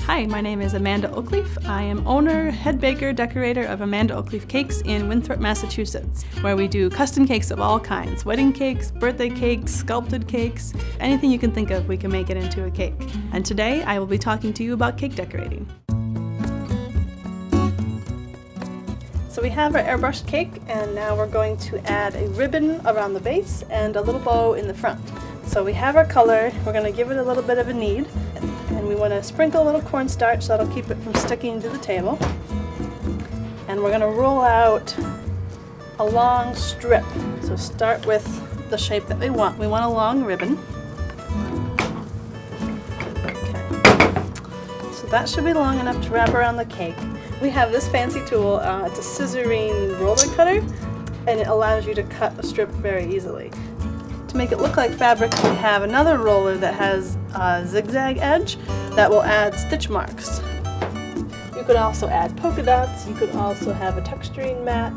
Hi, my name is Amanda Oakleaf. I am owner, head baker, decorator of Amanda Oakleaf Cakes in Winthrop, Massachusetts, where we do custom cakes of all kinds. Wedding cakes, birthday cakes, sculpted cakes, anything you can think of, we can make it into a cake. And today I will be talking to you about cake decorating. So we have our airbrushed cake, and now we're going to add a ribbon around the base and a little bow in the front. So we have our color, we're going to give it a little bit of a knead, and we want to sprinkle a little cornstarch so that'll keep it from sticking to the table. And we're going to roll out a long strip. So start with the shape that we want. We want a long ribbon. Okay. So that should be long enough to wrap around the cake. We have this fancy tool, it's a scissoring roller cutter, and it allows you to cut a strip very easily. To make it look like fabric, we have another roller that has a zigzag edge that will add stitch marks. You could also add polka dots, you could also have a texturing mat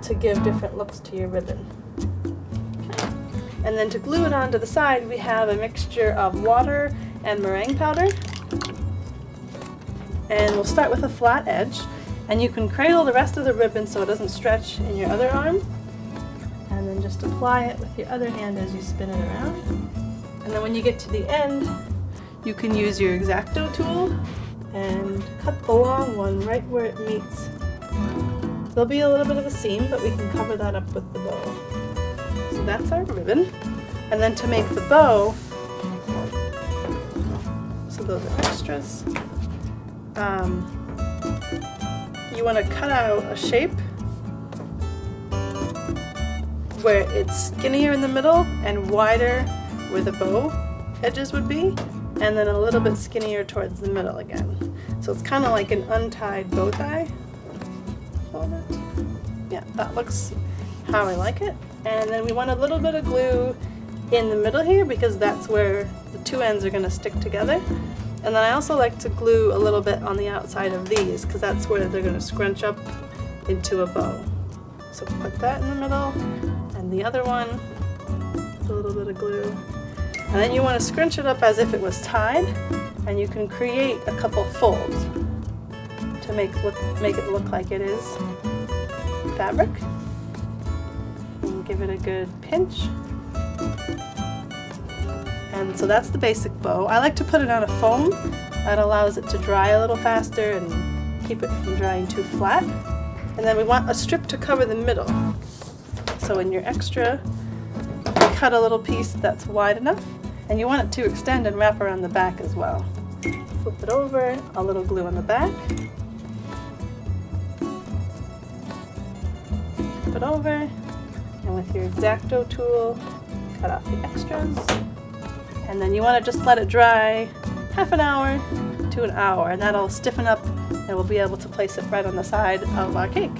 to give different looks to your ribbon. Okay. And then to glue it onto the side, we have a mixture of water and meringue powder. And we'll start with a flat edge, and you can cradle the rest of the ribbon so it doesn't stretch in your other arm. And then just apply it with your other hand as you spin it around. And then when you get to the end, you can use your X-Acto tool and cut the long one right where it meets. There'll be a little bit of a seam, but we can cover that up with the bow. So that's our ribbon. And then to make the bow, so those are extras, you want to cut out a shape where it's skinnier in the middle and wider where the bow edges would be, and then a little bit skinnier towards the middle again. So it's kind of like an untied bow tie. Yeah, that looks how I like it. And then we want a little bit of glue in the middle here because that's where the two ends are going to stick together. And then I also like to glue a little bit on the outside of these because that's where they're going to scrunch up into a bow. So put that in the middle, and the other one, a little bit of glue. And then you want to scrunch it up as if it was tied, and you can create a couple folds to make it look like it is fabric. And give it a good pinch. And so that's the basic bow. I like to put it on a foam. That allows it to dry a little faster and keep it from drying too flat. And then we want a strip to cover the middle. So in your extra, cut a little piece that's wide enough, and you want it to extend and wrap around the back as well. Flip it over, a little glue on the back. Flip it over, and with your X-Acto tool, cut off the extras. And then you want to just let it dry half an hour to an hour, and that'll stiffen up and we'll be able to place it right on the side of our cake.